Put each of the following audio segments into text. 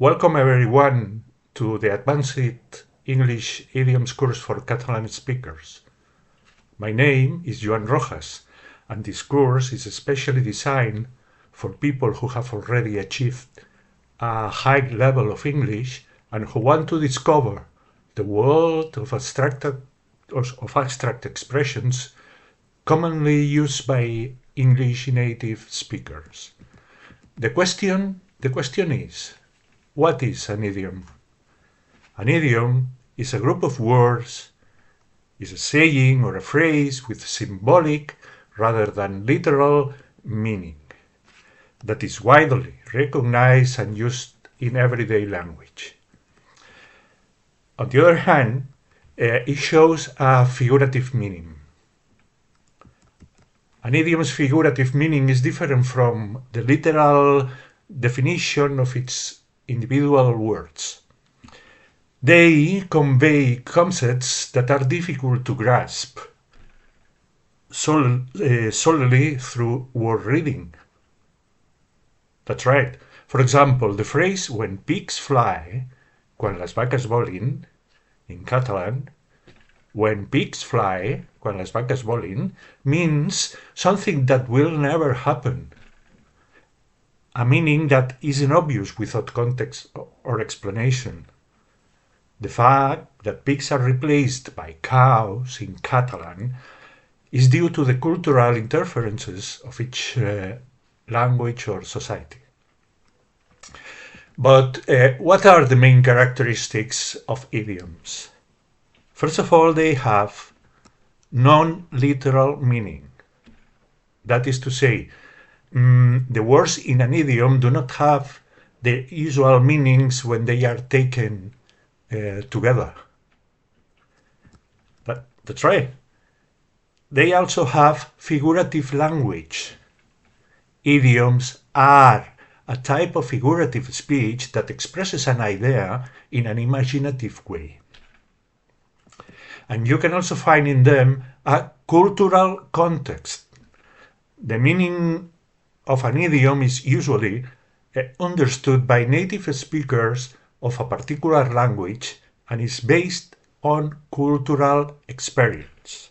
Welcome everyone to the Advanced English Idioms course for Catalan speakers. My name is Joan Rojas, and this course is especially designed for people who have already achieved a high level of English and who want to discover the world of abstract expressions commonly used by English native speakers. The question is, what is an idiom? An idiom is a group of words, is a saying or a phrase with symbolic rather than literal meaning that is widely recognized and used in everyday language. On the other hand, it shows a figurative meaning. An idiom's figurative meaning is different from the literal definition of its individual words. They convey concepts that are difficult to grasp solely through word reading. That's right. For example, the phrase "when pigs fly", quan les vaques volin, in Catalan, when pigs fly, quan les vaques volin, means something that will never happen. A meaning that isn't obvious without context or explanation. The fact that pigs are replaced by cows in Catalan is due to the cultural interferences of each language or society. But what are the main characteristics of idioms? First of all, they have non-literal meaning. That is to say, the words in an idiom do not have the usual meanings when they are taken together. That's right. They also have figurative language. Idioms are a type of figurative speech that expresses an idea in an imaginative way. And you can also find in them a cultural context. The meaning of an idiom is usually understood by native speakers of a particular language and is based on cultural experience.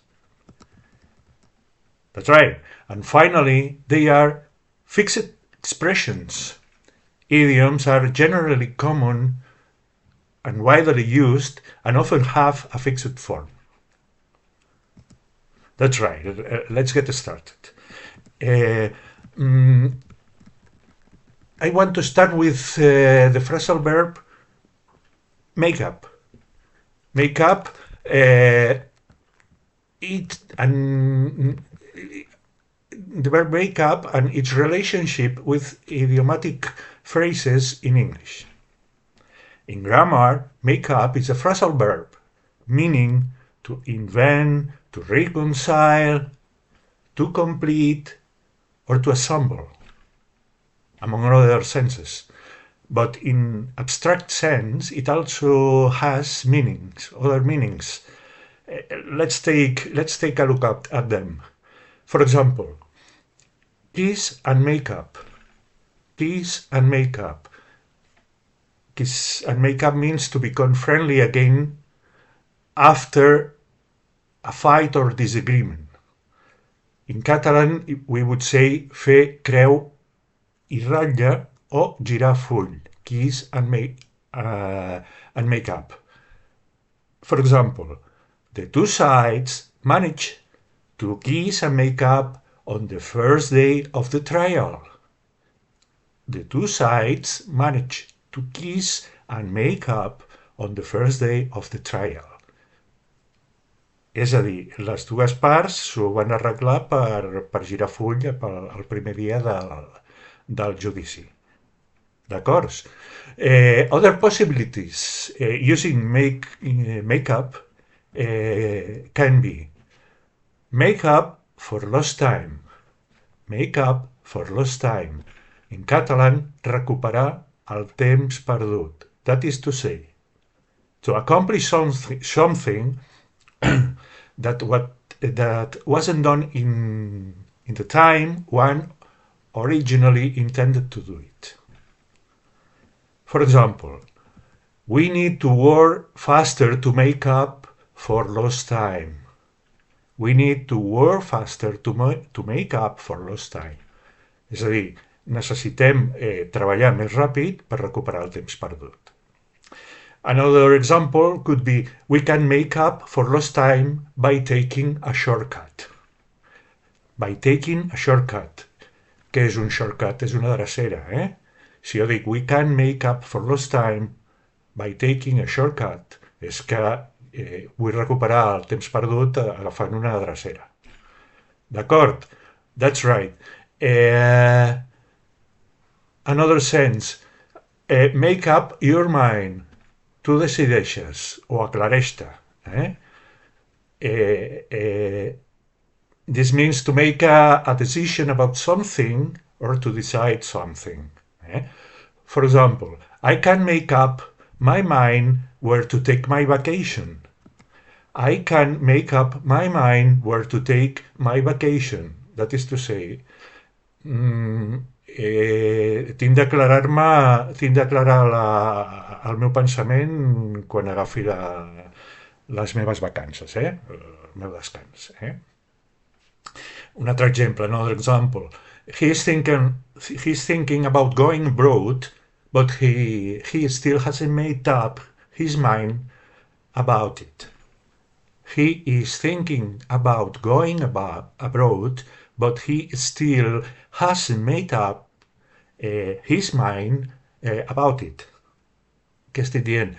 That's right. And finally, they are fixed expressions. Idioms are generally common and widely used and often have a fixed form. That's right. Let's get started. I want to start with the phrasal verb make up. Make up the verb make up and its relationship with idiomatic phrases in English. In grammar, make up is a phrasal verb, meaning to invent, to reconcile, to complete, or to assemble, among other senses. But in abstract sense, it also has other meanings. Let's take a look at them. For example, kiss and make up. Kiss and make up. Kiss and make up means to become friendly again after a fight or disagreement. In Catalan, we would say fer creu i ratlla o girar full, kiss and make up. For example, the two sides manage to kiss and make up on the first day of the trial. The two sides manage to kiss and make up on the first day of the trial. És a dir, les dues parts s'ho van arreglar per girar full el primer dia del judici. D'acord? Other possibilities using make up can be make up for lost time. Make up for lost time. In Catalan, recuperar el temps perdut. That is to say, to accomplish something that wasn't done in the time one originally intended to do it. For example, we need to work faster to make up for lost time. We need to work faster to make up for lost time. És a dir, necessitem treballar més ràpid per recuperar el temps perdut. Another example could be, we can make up for lost time by taking a shortcut. By taking a shortcut. Què és un shortcut? És una drecera, Si jo dic, we can make up for lost time by taking a shortcut, és que vull recuperar el temps perdut agafant una drecera. D'acord? That's right. Another sense, make up your mind. Tu decideixes o aclareix-te. This means to make a decision about something or to decide something. For example, I can make up my mind where to take my vacation. I can make up my mind where to take my vacation. That is to say, tinc d'aclarar el meu pensament quan agafi les meves vacances, el meu descans. Un altre exemple, another example. He's thinking about going abroad, but he still hasn't made up his mind about it. He is thinking about going abroad, but he still hasn't made up his mind about it. Què estic dient?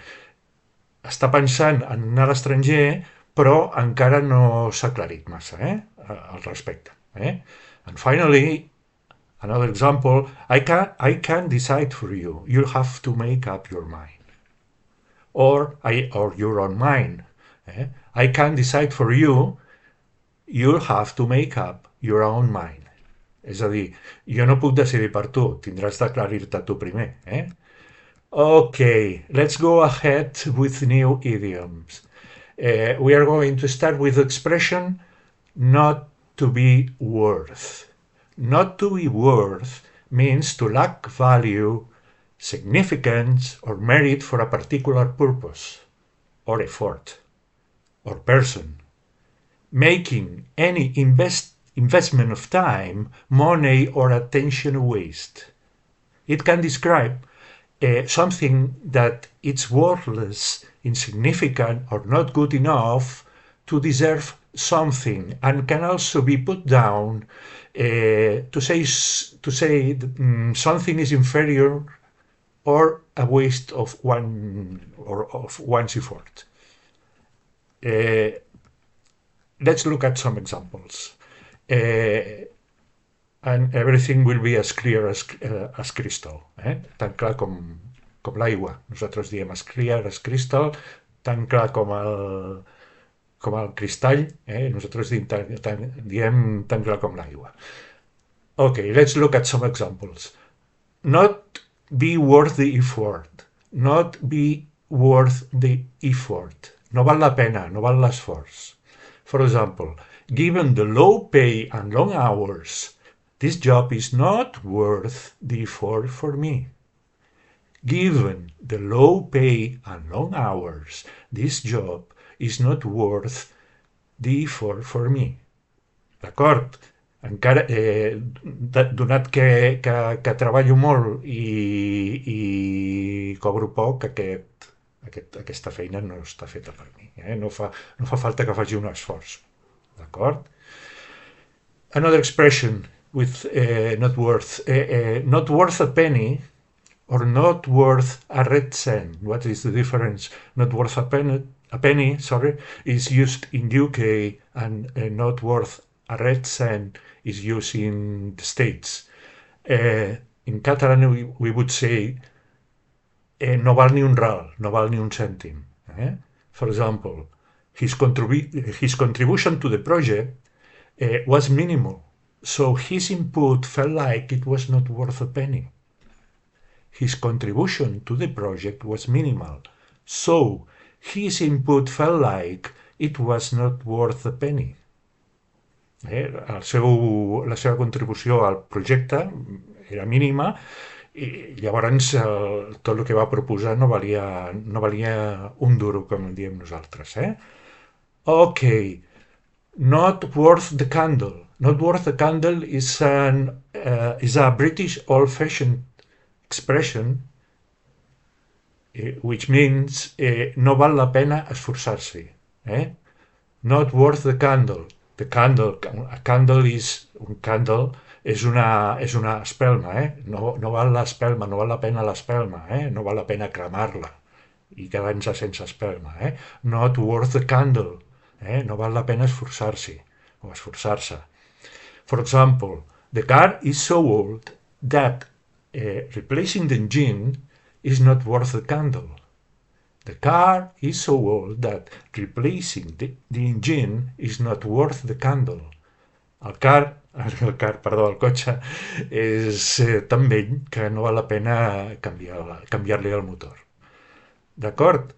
Està pensant en anar a l'estranger, però encara no s'ha aclarit massa al respecte. And finally, another example, I can decide for you. You'll have to make up your mind. Or your own mind. I can decide for you. You'll have to make up your own mind. És a dir, jo no puc decidir per tu, tindràs d'aclarir-te tu primer. Okay, let's go ahead with new idioms. We are going to start with the expression not to be worth. Not to be worth means to lack value, significance, or merit for a particular purpose, or effort, or person. Making any investment of time, money, or attention a waste. It can describe something that is worthless, insignificant, or not good enough to deserve something, and can also be put down to say something is inferior or a waste of one's effort. Let's look at some examples. And everything will be as clear as crystal. Tan clar com l'aigua. Nosaltres diem as clear as crystal, tan clar com el cristall. Nosaltres diem tan clar com l'aigua. Okay, let's look at some examples. Not be worth the effort. Not be worth the effort. No val la pena, no val l'esforç. For example, given the low pay and long hours, this job is not worth the effort for me. Given the low pay and long hours, this job is not worth the effort for me. D'acord? Encara, donat que treballo molt i cobro poc, aquesta feina no està feta per mi. No fa falta que faci un esforç. D'acord? Another expression with not worth a penny or not worth a red cent. What is the difference? Not worth a penny, is used in UK, and not worth a red cent is used in the States. In Catalan we would say no val ni un ral, no val ni un cèntim. For example, his contribution to the project was minimal, so his input felt like it was not worth a penny. His contribution to the project was minimal, so his input felt like it was not worth a penny. La seva contribució al projecte era mínima I llavors tot el que va proposar no valia un duro, com en diem nosaltres. Ok, not worth the candle. Not worth the candle is a British old-fashioned expression which means no val la pena esforçar-se. Not worth the candle. The candle, a candle is un candle, és una espelma, no val l'espelma, no val la pena l'espelma, no val la pena cremar-la i quedar-nos sense espelma. Not worth the candle, no val la pena esforçar-se o esforçar-se. For example, the car is so old that replacing the engine is not worth the candle. The car is so old that replacing the engine is not worth the candle. El cotxe és tan vell que no val la pena canviar-li el motor. D'acord?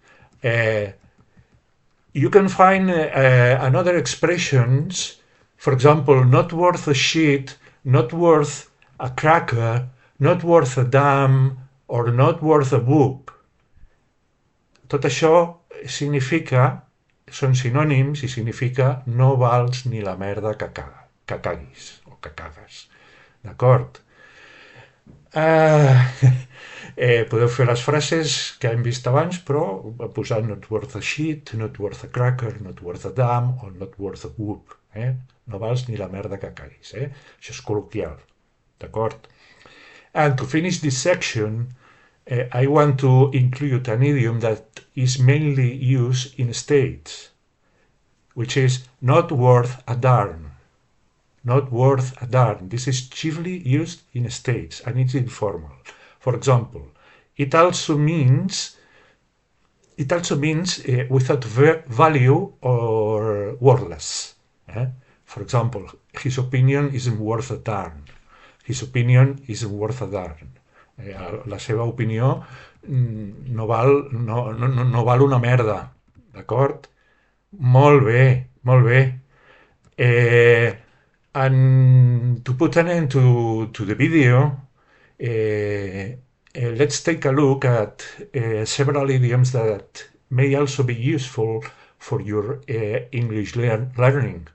You can find another expressions, for example, not worth a shit, not worth a cracker, not worth a damn, or not worth a whoop. Tot això són sinònims i significa no vals ni la merda que caguis o que cagues. D'acord? Podeu fer les frases que hem vist abans, però posant not worth a shit, not worth a cracker, not worth a damn o not worth a whoop. No vals ni la merda que caguis. Això és col·loquial. D'acord? And to finish this section, I want to include an idiom that is mainly used in States, which is not worth a darn. Not worth a darn. This is chiefly used in States and it's informal. For example, it also means without value or worthless. For example, his opinion isn't worth a darn. His opinion isn't worth a darn. La seva opinió no val una merda, d'acord? Molt bé, molt bé. And to put an end to the video, let's take a look at several idioms that may also be useful for your English learning.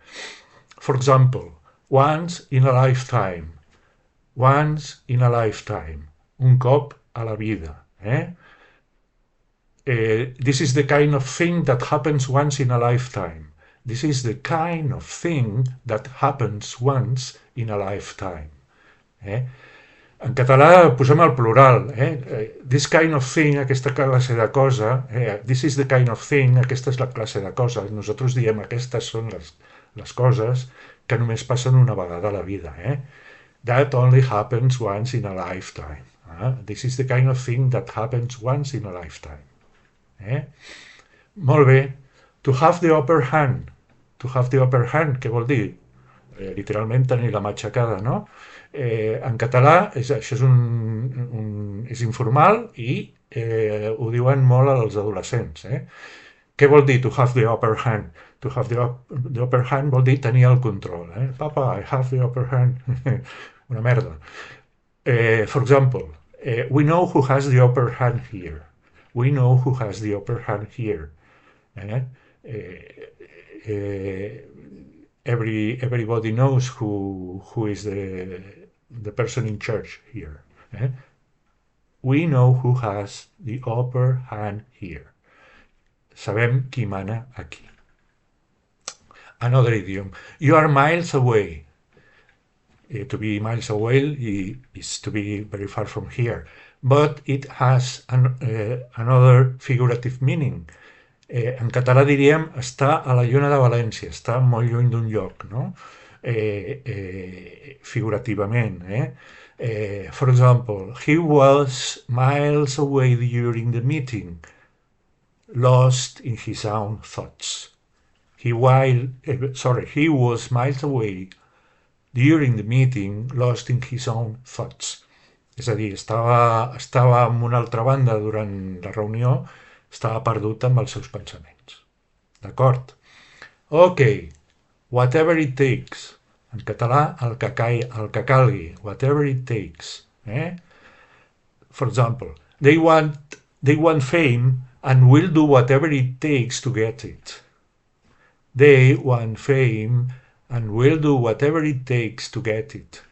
For example, once in a lifetime. Once in a lifetime. Un cop a la vida. This is the kind of thing that happens once in a lifetime. This is the kind of thing that happens once in a lifetime. En català posem el plural. This kind of thing, aquesta classe de cosa. This is the kind of thing, aquesta és la classe de cosa. Nosaltres diem aquestes són les coses que només passen una vegada a la vida. That only happens once in a lifetime. This is the kind of thing that happens once in a lifetime. Molt bé. To have the upper hand. To have the upper hand, què vol dir? Literalment tenir la matxacada, no? En català això és informal i ho diuen molt als adolescents. Què vol dir to have the upper hand? To have the upper hand vol dir tenir el control. Papa, I have the upper hand. Una merda. For example, we know who has the upper hand here. We know who has the upper hand here. Everybody knows who is the person in charge here. We know who has the upper hand here. Sabem qui mana aquí. Another idiom. You are miles away. To be miles away is to be very far from here. But it has another figurative meaning. En català diríem està a la lluna de València, està molt lluny d'un lloc, no? Figurativament. For example, he was miles away during the meeting, lost in his own thoughts. He was miles away during the meeting, lost in his own thoughts. És a dir, estava en una altra banda durant la reunió, estava perdut amb els seus pensaments. D'acord? Ok, whatever it takes. En català, el que calgui, whatever it takes. For example, they want fame and will do whatever it takes to get it. They want fame and will do whatever it takes to get it.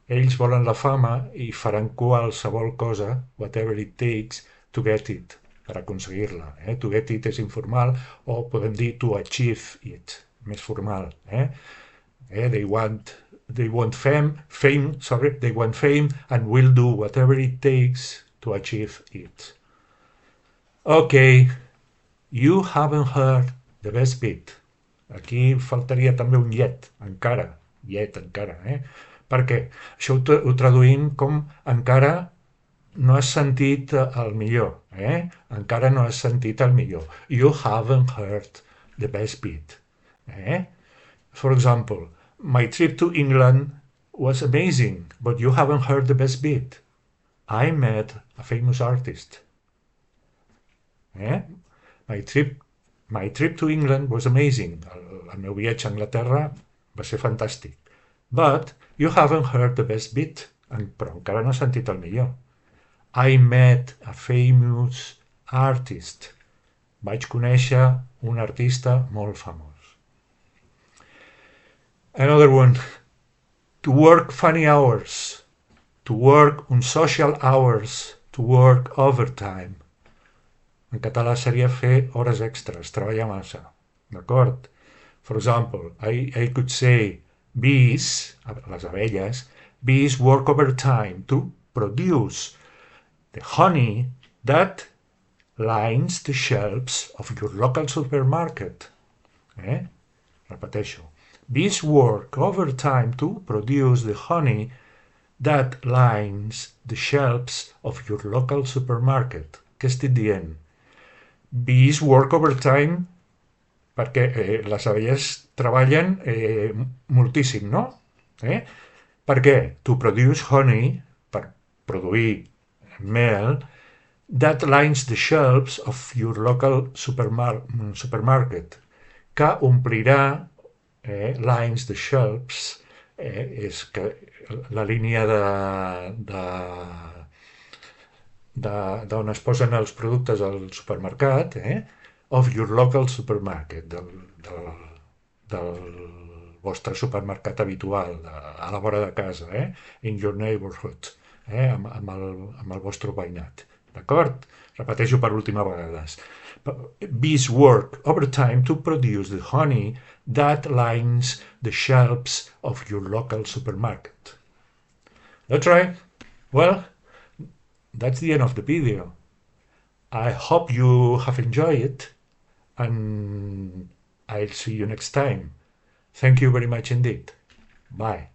Ells volen la fama i faran qualsevol cosa, whatever it takes, to get it, per aconseguir-la. To get it és informal, o podem dir to achieve it, més formal. They want fame, they want fame and will do whatever it takes to achieve it. Okay, you haven't heard the best bit. Aquí faltaria també un yet, encara. Per què? Això ho traduïm com encara no has sentit el millor. Encara no has sentit el millor. You haven't heard the best bit. For example, my trip to England was amazing, but you haven't heard the best bit. I met a famous artist. My trip to England was amazing. El meu viatge a Anglaterra va ser fantàstic. But you haven't heard the best bit. Però encara no has sentit el millor. I met a famous artist. Vaig conèixer un artista molt famós. Another one. To work funny hours. To work unsocial hours. To work overtime. En català seria fer hores extres, treballar massa. D'acord? For example, I could say, bees, les abelles, bees work overtime to produce the honey that lines the shelves of your local supermarket. Repeteixo. Bees work overtime to produce the honey that lines the shelves of your local supermarket. Què estic dient? Bees work overtime perquè les abelles treballen moltíssim, no? Per què? To produce honey, per produir mel, that lines the shelves of your local supermarket, que omplirà, lines the shelves, és que la línia d'on es posen els productes al supermercat, of your local supermarket, del vostre supermercat habitual, a la vora de casa, in your neighborhood, amb el vostre veïnat. D'acord? Repeteixo per última vegada. Bees work overtime to produce the honey that lines the shelves of your local supermarket. That's right. Well, that's the end of the video. I hope you have enjoyed it, and I'll see you next time. Thank you very much indeed. Bye.